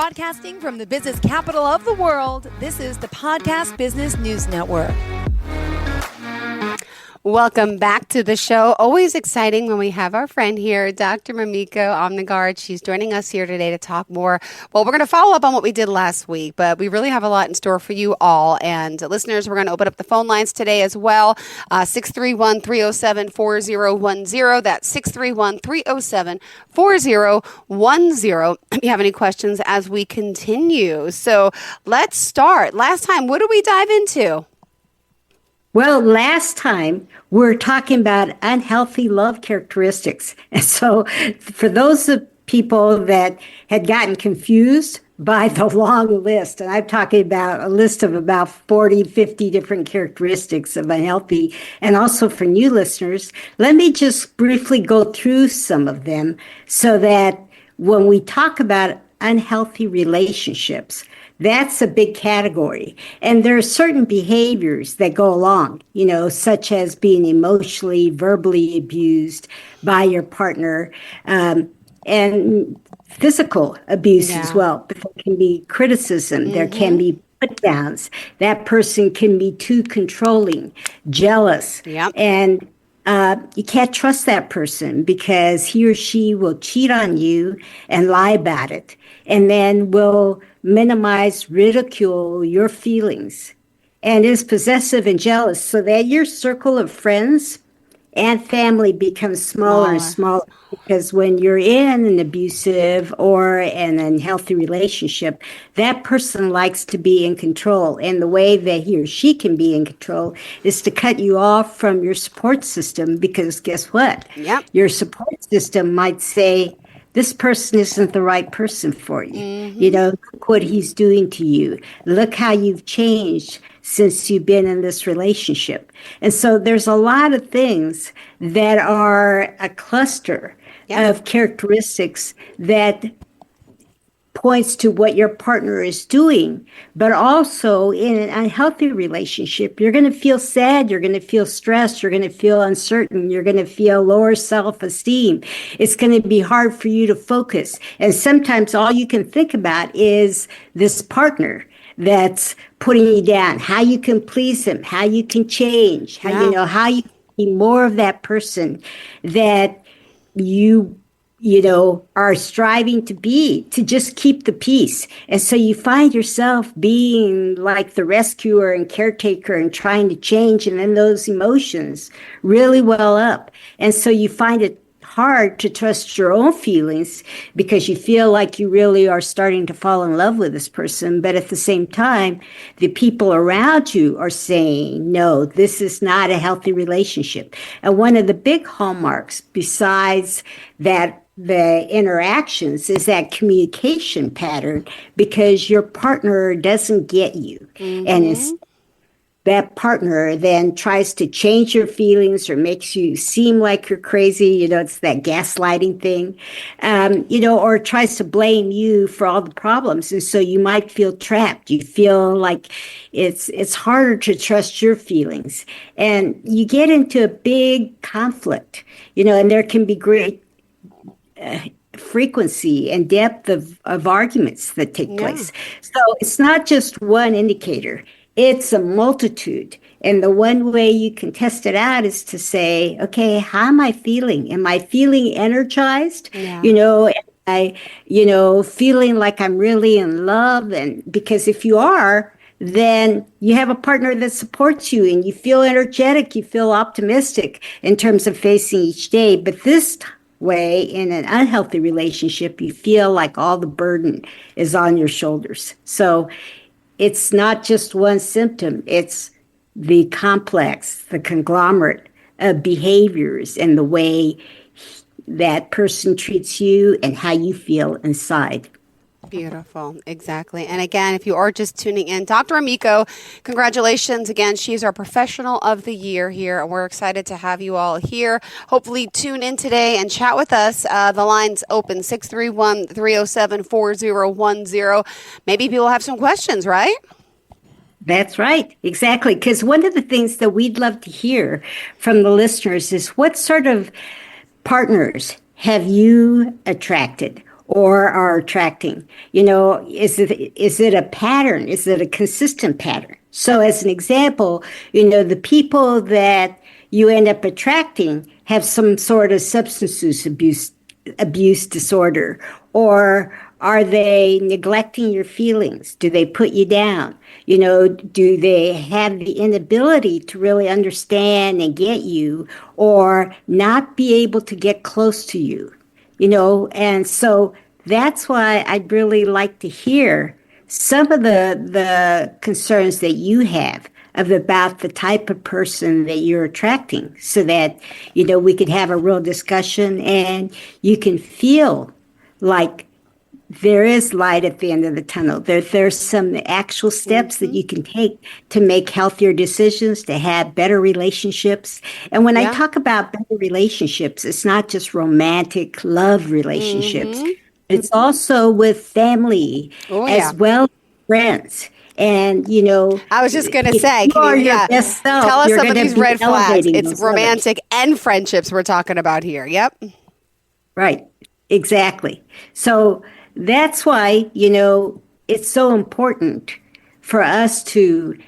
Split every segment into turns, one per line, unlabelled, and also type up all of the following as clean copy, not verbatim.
Broadcasting from the business capital of the world, this is the Podcast Business News Network.
Welcome back to the show. Always exciting when we have our friend here, Dr. Mamiko Odegard. She's joining us here today to talk more. Well, we're going to follow up on what we did last week, but we really have a lot in store for you all. And listeners, we're going to open up the phone lines today as well. 631-307-4010. That's 631-307-4010. If you have any questions as we continue. So let's start. Last time, what did we dive into?
Well, last time we were talking about unhealthy love characteristics. And so for those of people that had gotten confused by the long list, and I'm talking about a list of about 40, 50 different characteristics of unhealthy, and also for new listeners, let me just briefly go through some of them so that when we talk about unhealthy relationships, that's a big category. And there are certain behaviors that go along, such as being emotionally, verbally abused by your partner, and physical abuse as well. But there can be criticism. There can be put downs. That person can be too controlling, jealous. And you can't trust that person because he or she will cheat on you and lie about it, and then will minimize, ridicule your feelings, and is possessive and jealous, so that your circle of friends and family becomes smaller and smaller. Because when you're in an abusive or an unhealthy relationship, that person likes to be in control. And the way that he or she can be in control is to cut you off from your support system, because guess what? Your support system might say, this person isn't the right person for you. Look what he's doing to you. Look how you've changed since you've been in this relationship. And so there's a lot of things that are a cluster of characteristics that points to what your partner is doing. But also in an unhealthy relationship, you're going to feel sad, you're going to feel stressed, you're going to feel uncertain, you're going to feel lower self-esteem. It's going to be hard for you to focus. And sometimes all you can think about is this partner that's putting you down, how you can please him, how you can change, how you can be more of that person that you are striving to be, to just keep the peace. And so you find yourself being like the rescuer and caretaker and trying to change, and then those emotions really well up. And so you find it hard to trust your own feelings because you feel like you really are starting to fall in love with this person. But at the same time, the people around you are saying, no, this is not a healthy relationship. And one of the big hallmarks, besides that, the interactions, is that communication pattern, because your partner doesn't get you. And it's that partner then tries to change your feelings or makes you seem like you're crazy. It's that gaslighting thing, or tries to blame you for all the problems. And so you might feel trapped. You feel like it's harder to trust your feelings. And you get into a big conflict, and there can be great frequency and depth of arguments that take place. So it's not just one indicator. It's a multitude. And the one way you can test it out is to say, okay, how am I feeling? Am I feeling energized? Am I, feeling like I'm really in love? And because if you are, then you have a partner that supports you and you feel energetic, you feel optimistic in terms of facing each day. But this way, in an unhealthy relationship, you feel like all the burden is on your shoulders. So it's not just one symptom, it's the complex, the conglomerate of behaviors and the way that person treats you and how you feel inside.
Beautiful. Exactly. And again, if you are just tuning in, Dr. Mamiko, congratulations again. She's our professional of the year here, and we're excited to have you all here. Hopefully tune in today and chat with us. The line's open, 631-307-4010. Maybe people have some questions, right?
That's right. Exactly. Because one of the things that we'd love to hear from the listeners is, what sort of partners have you attracted? or are attracting? Is it a pattern? Is it a consistent pattern? So as an example, the people that you end up attracting have some sort of substance abuse disorder, or are they neglecting your feelings? Do they put you down? Do they have the inability to really understand and get you, or not be able to get close to you? And so that's why I'd really like to hear some of the concerns that you have about the type of person that you're attracting, so that, we could have a real discussion and you can feel like there is light at the end of the tunnel. There's some actual steps that you can take to make healthier decisions, to have better relationships. And when I talk about better relationships, it's not just romantic love relationships. It's also with family as well as friends. And,
I was just going to say,
you are your best self,
tell us
you're
some of
gonna
these
be
red flags.
elevating
It's
those
romantic and friendships we're talking about here. Yep.
Right. Exactly. So that's why, it's so important for us to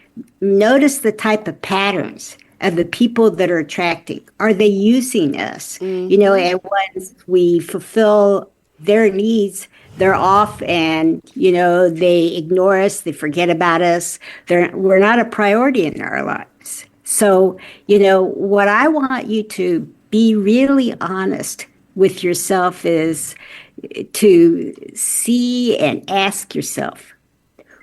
notice the type of patterns of the people that are attracting. Are they using us? And once we fulfill their needs, they're off, and, they ignore us, they forget about us. We're not a priority in our lives. So, what I want you to be really honest with yourself is to see and ask yourself,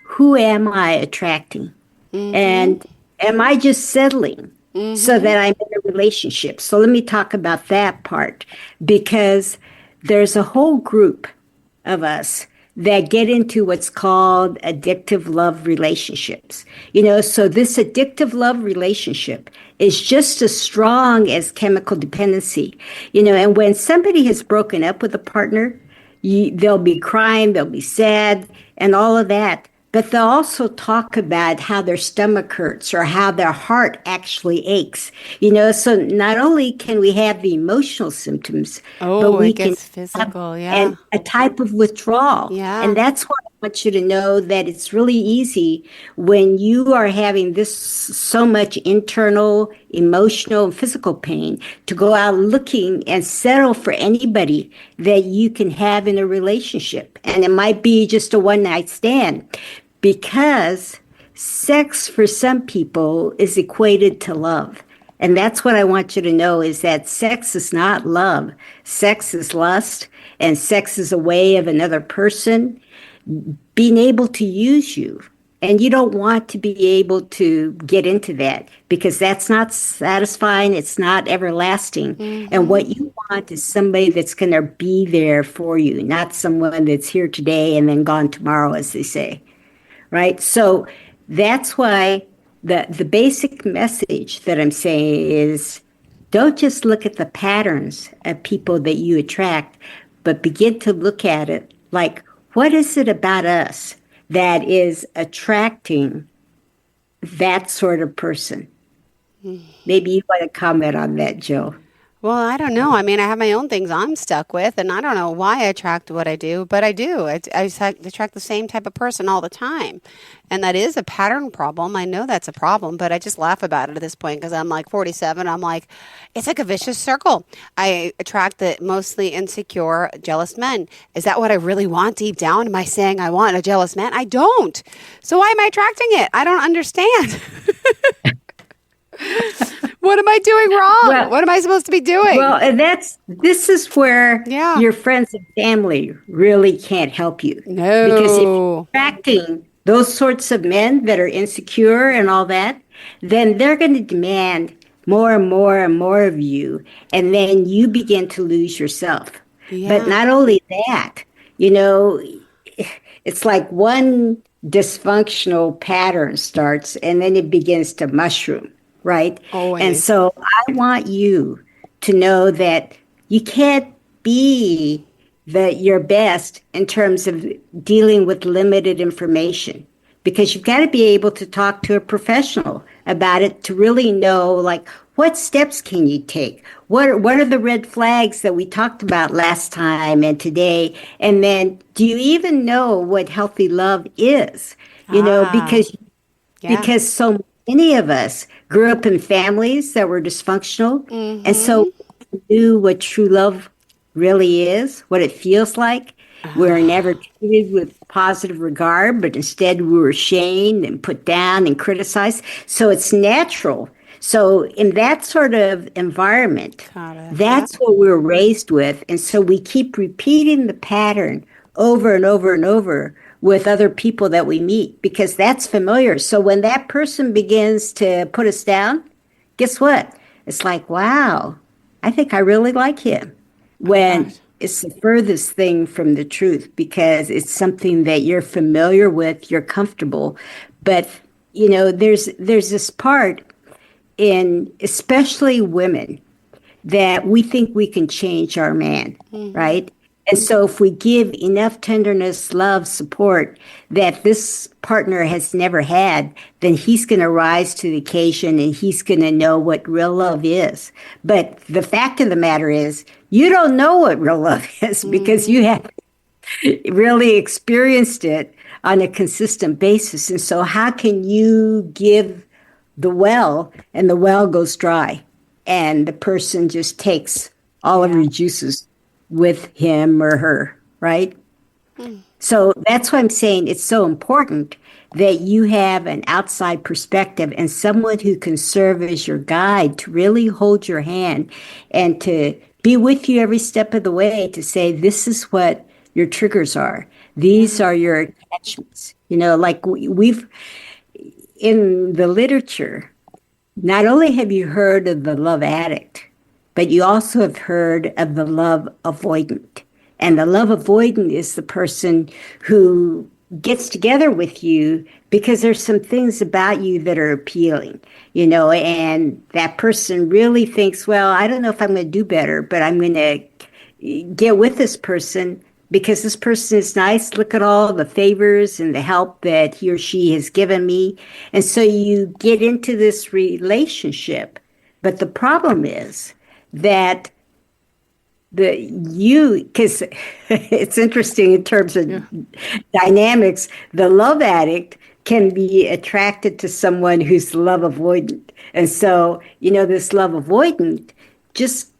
who am I attracting? And am I just settling so that I'm in a relationship? So let me talk about that part, because there's a whole group of us that get into what's called addictive love relationships. So this addictive love relationship is just as strong as chemical dependency. And when somebody has broken up with a partner, they'll be crying, they'll be sad, and all of that. But they'll also talk about how their stomach hurts or how their heart actually aches. So not only can we have the emotional symptoms, but we can
physical,
and a type of withdrawal.
Yeah.
And that's why I want you to know that it's really easy when you are having this so much internal, emotional, and physical pain to go out looking and settle for anybody that you can have in a relationship. And it might be just a one-night stand, because sex for some people is equated to love. And that's what I want you to know, is that sex is not love. Sex is lust, and sex is a way of another person being able to use you. And you don't want to be able to get into that, because that's not satisfying. It's not everlasting. And what you want is somebody that's going to be there for you, not someone that's here today and then gone tomorrow, as they say. Right? So that's why the basic message that I'm saying is, don't just look at the patterns of people that you attract, but begin to look at it like, what is it about us that is attracting that sort of person? Maybe you want to comment on that, Jill.
Well, I don't know. I mean, I have my own things I'm stuck with, and I don't know why I attract what I do, but I do. I attract the same type of person all the time. And that is a pattern problem. I know that's a problem, but I just laugh about it at this point, because I'm like 47. I'm like, it's like a vicious circle. I attract the mostly insecure, jealous men. Is that what I really want deep down? Am I saying I want a jealous man? I don't. So why am I attracting it? I don't understand. What am I doing wrong?
Well,
what am I supposed to be doing?
Well, and this is where your friends and family really can't help you.
No.
Because if you're attracting those sorts of men that are insecure and all that, then they're going to demand more and more and more of you. And then you begin to lose yourself. Yeah. But not only that, it's like one dysfunctional pattern starts, and then it begins to mushroom. Right?
Always.
And so I want you to know that you can't be your best in terms of dealing with limited information, because you've got to be able to talk to a professional about it to really know, like, what steps can you take? What are the red flags that we talked about last time and today? And then, do you even know what healthy love is? Because
Yeah.
so many of us grew up in families that were dysfunctional, and so we knew what true love really is, what it feels like. We were never treated with positive regard, but instead we were shamed and put down and criticized. So it's natural. So in that sort of environment, that's what we were raised with. And so we keep repeating the pattern over and over and over with other people that we meet because that's familiar. So when that person begins to put us down, guess what? It's like, wow, I think I really like him. When it's the furthest thing from the truth because it's something that you're familiar with, you're comfortable. But, there's this part in especially women that we think we can change our man, right? And so if we give enough tenderness, love, support that this partner has never had, then he's going to rise to the occasion and he's going to know what real love is. But the fact of the matter is, you don't know what real love is because you haven't really experienced it on a consistent basis. And so how can you give the well and the well goes dry and the person just takes all of your juices with him or her, right? So that's why I'm saying it's so important that you have an outside perspective and someone who can serve as your guide to really hold your hand and to be with you every step of the way to say, this is what your triggers are. These are your attachments. Like we've, in the literature, not only have you heard of the love addict, but you also have heard of the love avoidant. And the love avoidant is the person who gets together with you because there's some things about you that are appealing, and that person really thinks, well, I don't know if I'm going to do better, but I'm going to get with this person because this person is nice. Look at all the favors and the help that he or she has given me. And so you get into this relationship. But the problem is that because it's interesting in terms of dynamics, the love addict can be attracted to someone who's love avoidant. And so, this love avoidant just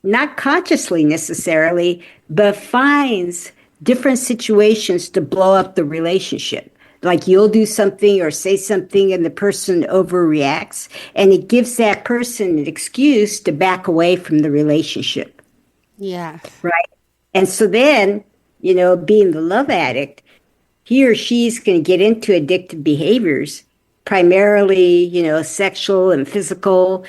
not consciously necessarily, but finds different situations to blow up the relationship. Like you'll do something or say something and the person overreacts, and it gives that person an excuse to back away from the relationship.
Yeah.
Right. And so then, being the love addict, he or she's going to get into addictive behaviors, primarily, sexual and physical,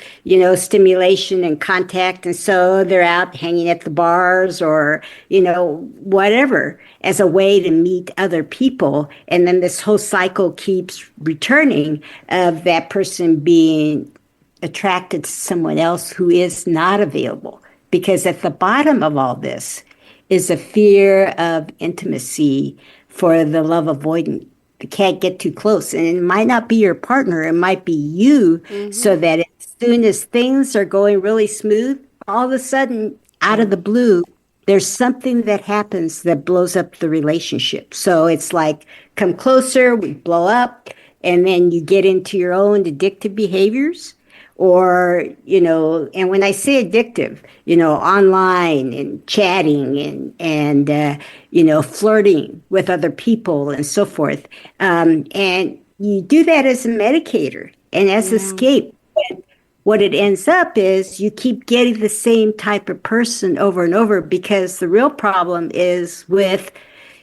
stimulation and contact. And so they're out hanging at the bars or, whatever as a way to meet other people. And then this whole cycle keeps returning of that person being attracted to someone else who is not available. Because at the bottom of all this is a fear of intimacy for the love avoidant. You can't get too close. And it might not be your partner. It might be you. So that as soon as things are going really smooth, all of a sudden, out of the blue, there's something that happens that blows up the relationship. So it's like, come closer, we blow up, and then you get into your own addictive behaviors. Or, and when I say addictive, online and chatting and flirting with other people and so forth. And you do that as a medicator and as escape. But what it ends up is you keep getting the same type of person over and over because the real problem is with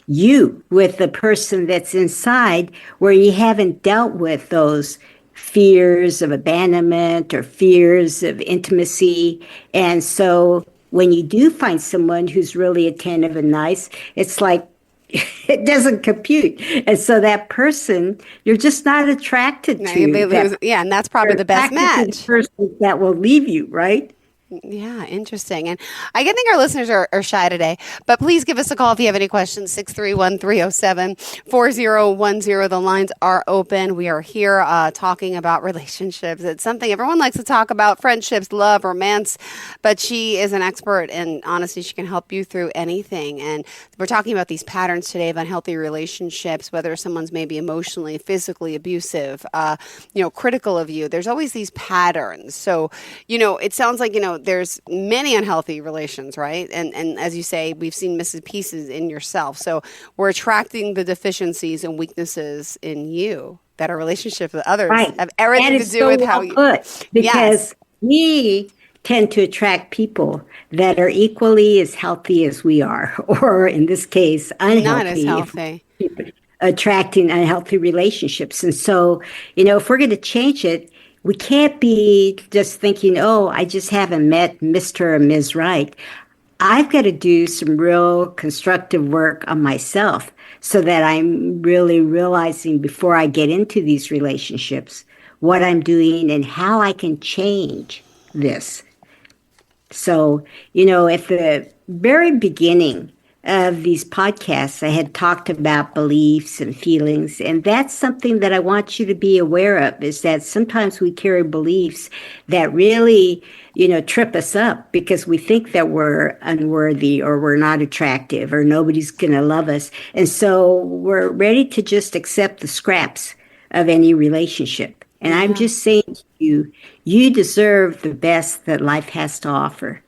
the person that's inside where you haven't dealt with those fears of abandonment or fears of intimacy. And so when you do find someone who's really attentive and nice, it's like it doesn't compute. And so that person, you're just not attracted to.
And that's probably the best match.
The person that will leave you, right?
Yeah, interesting. And I think our listeners are shy today, but please give us a call if you have any questions, 631-307-4010. The lines are open. We are here talking about relationships. It's something everyone likes to talk about, friendships, love, romance, but she is an expert, and honestly, she can help you through anything. And we're talking about these patterns today of unhealthy relationships, whether someone's maybe emotionally, physically abusive, critical of you. There's always these patterns. So, it sounds like, there's many unhealthy relations, right? And as you say, we've seen missing pieces in yourself. So we're attracting the deficiencies and weaknesses in you that our relationship with others have everything to do with how you
put, because we tend to attract people that are equally as healthy as we are, or in this case, unhealthy.
Not as healthy.
Attracting unhealthy relationships. And so, if we're going to change it, we can't be just thinking, oh, I just haven't met Mr. or Ms. Right. I've got to do some real constructive work on myself so that I'm really realizing before I get into these relationships what I'm doing and how I can change this. So, at the very beginning of these podcasts, I had talked about beliefs and feelings, and that's something that I want you to be aware of, is that sometimes we carry beliefs that really, trip us up because we think that we're unworthy or we're not attractive or nobody's going to love us. And so we're ready to just accept the scraps of any relationship. And I'm just saying to you, you deserve the best that life has to offer.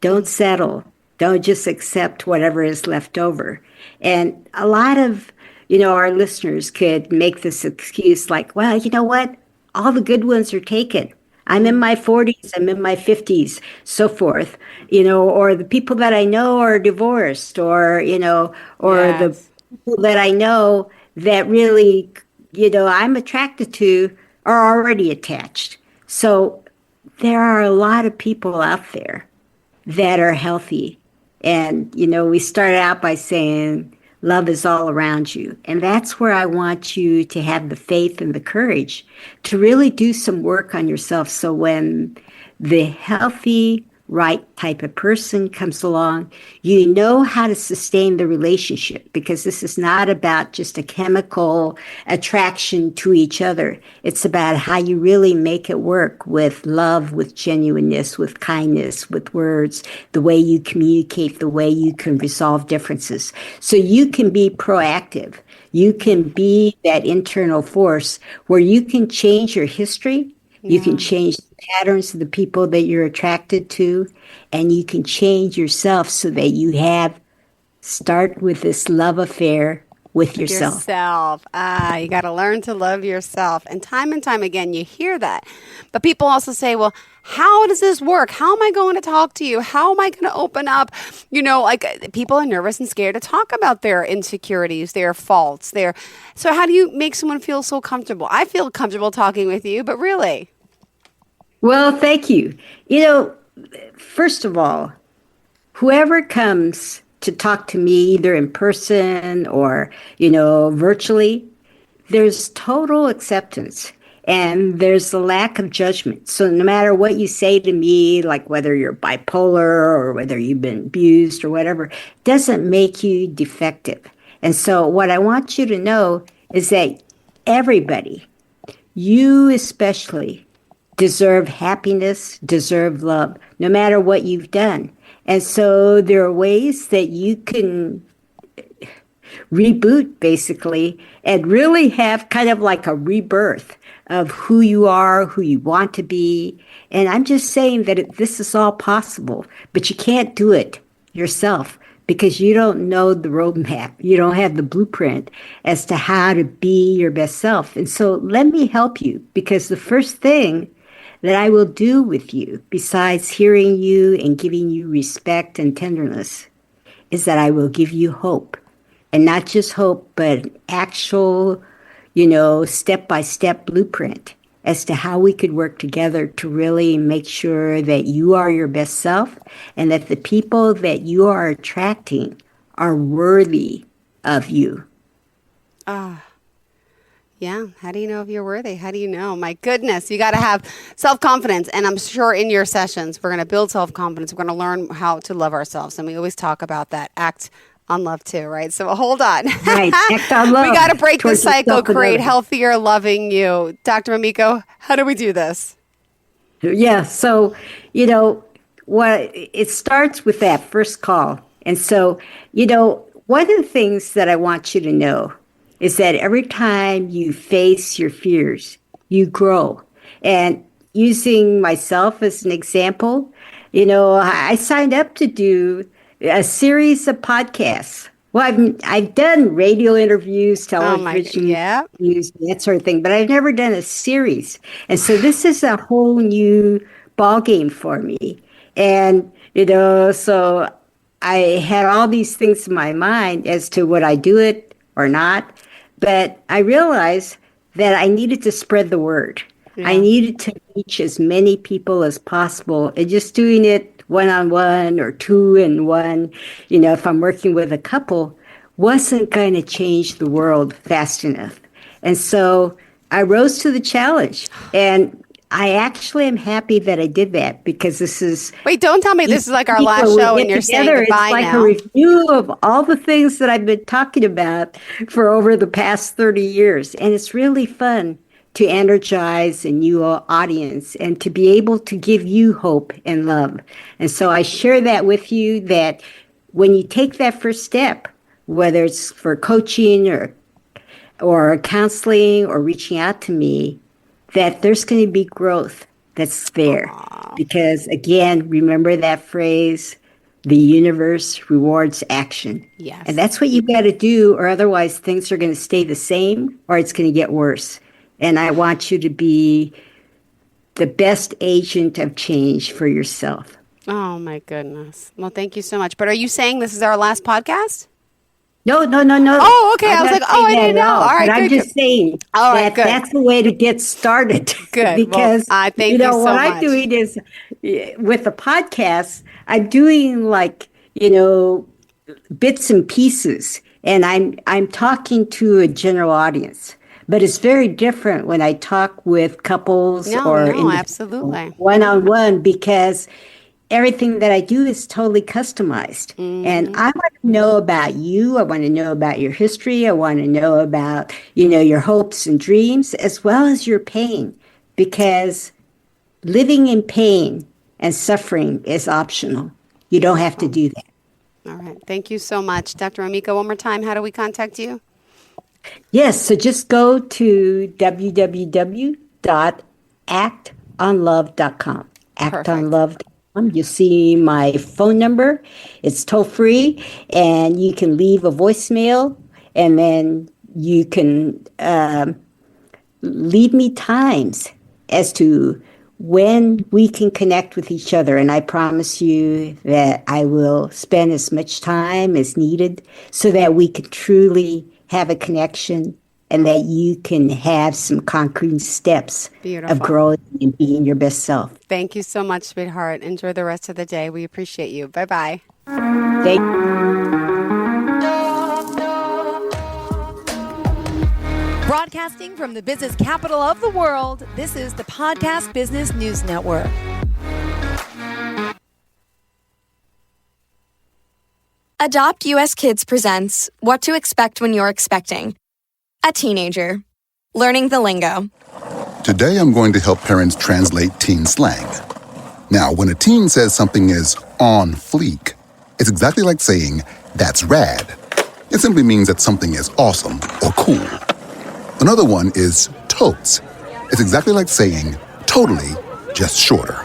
Don't settle. Don't just accept whatever is left over. And a lot of, our listeners could make this excuse like, well, you know what? All the good ones are taken. I'm in my 40s, I'm in my 50s, so forth, or the people that I know are divorced, or the people that I know that really, I'm attracted to are already attached. So there are a lot of people out there that are healthy. And, we started out by saying love is all around you. And that's where I want you to have the faith and the courage to really do some work on yourself. So when the healthy, right type of person comes along, you know how to sustain the relationship, because this is not about just a chemical attraction to each other. It's about how you really make it work with love, with genuineness, with kindness, with words, the way you communicate, the way you can resolve differences. So you can be proactive. You can be that internal force where you can change your history. You can change the patterns of the people that you're attracted to, and you can change yourself so that you start with this love affair with yourself.
You got to learn to love yourself. And time again, you hear that. But people also say, well, how does this work? How am I going to talk to you? How am I going to open up? People are nervous and scared to talk about their insecurities, their faults. So how do you make someone feel so comfortable? I feel comfortable talking with you, but really?
Well, thank you. First of all, whoever comes to talk to me either in person or, virtually, there's total acceptance and there's a lack of judgment. So no matter what you say to me, like whether you're bipolar or whether you've been abused or whatever, doesn't make you defective. And so what I want you to know is that everybody, you especially, deserve happiness, deserve love, no matter what you've done. And so there are ways that you can reboot, basically, and really have kind of like a rebirth of who you are, who you want to be. And I'm just saying that this is all possible, but you can't do it yourself because you don't know the roadmap. You don't have the blueprint as to how to be your best self. And so let me help you, because the first thing that I will do with you, besides hearing you and giving you respect and tenderness, is that I will give you hope. And not just hope, but actual, step-by-step blueprint as to how we could work together to really make sure that you are your best self and that the people that you are attracting are worthy of you.
Yeah. How do you know if you're worthy? How do you know? My goodness, you got to have self-confidence. And I'm sure in your sessions, we're going to build self-confidence. We're going to learn how to love ourselves. And we always talk about that. Act on love too, right? So hold on.
Right. Act on love.
We got to break the
towards
cycle,
yourself and
create
others.
healthier, loving you. Dr. Mamiko, how do we do this?
Yeah. So, what it starts with that first call. And so, one of the things that I want you to know is that every time you face your fears, you grow. And using myself as an example, I signed up to do a series of podcasts. Well, I've done radio interviews, television interviews, that sort of thing, but I've never done a series. And so this is a whole new ballgame for me. And, so I had all these things in my mind as to would I do it or not. But I realized that I needed to spread the word. Yeah. I needed to reach as many people as possible. And just doing it one-on-one or two-in-one, if I'm working with a couple, wasn't going to change the world fast enough. And so I rose to the challenge. And I actually am happy that I did that because this is...
Wait, don't tell me this is like our last show and you're saying goodbye now.
It's like a review of all the things that I've been talking about for over the past 30 years. And it's really fun to energize a new audience and to be able to give you hope and love. And so I share that with you that when you take that first step, whether it's for coaching or counseling or reaching out to me, that there's going to be growth that's there. Aww. Because, again, remember that phrase, the universe rewards action.
Yes.
And that's what you got to do, or otherwise things are going to stay the same or it's going to get worse. And I want you to be the best agent of change for yourself.
Oh, my goodness. Well, thank you so much. But are you saying this is our last podcast?
No.
Oh, okay. I was like, I didn't know. All right,
but I'm just saying that's the way to get started.
Good.
Because,
well, thank you so
what
much.
I'm doing is, with the podcast, I'm doing bits and pieces. And I'm talking to a general audience. But it's very different when I talk with couples
absolutely.
One-on-one because everything that I do is totally customized. Mm-hmm. And I want to know about you. I want to know about your history. I want to know about, your hopes and dreams as well as your pain. Because living in pain and suffering is optional. You don't have to do that.
All right. Thank you so much. Dr. Mamiko, one more time, how do we contact you?
Yes, so just go to www.actonlove.com. Actonlove.com. You'll see my phone number. It's toll free, and you can leave a voicemail, and then you can leave me times as to when we can connect with each other. And I promise you that I will spend as much time as needed so that we can truly have a connection and that you can have some concrete steps of growing and being your best self.
Thank you so much, sweetheart. Enjoy the rest of the day. We appreciate you. Bye-bye.
Thank you.
Broadcasting from the business capital of the world, this is the Podcast Business News Network.
Adopt US Kids presents What to Expect When You're Expecting. A teenager. Learning the lingo.
Today I'm going to help parents translate teen slang. Now, when a teen says something is on fleek, it's exactly like saying, that's rad. It simply means that something is awesome or cool. Another one is totes. It's exactly like saying, totally, just shorter.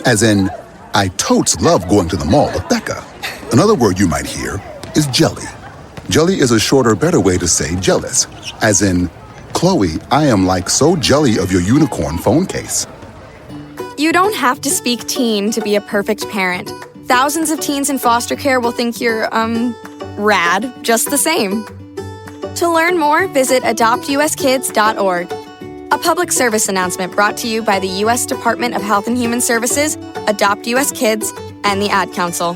As in, I totes love going to the mall with Becca. Another word you might hear is jelly. Jelly is a shorter, better way to say jealous. As in, Chloe, I am like so jelly of your unicorn phone case.
You don't have to speak teen to be a perfect parent. Thousands of teens in foster care will think you're, rad just the same. To learn more, visit adoptuskids.org. A public service announcement brought to you by the U.S. Department of Health and Human Services, Adopt U.S. Kids, and the Ad Council.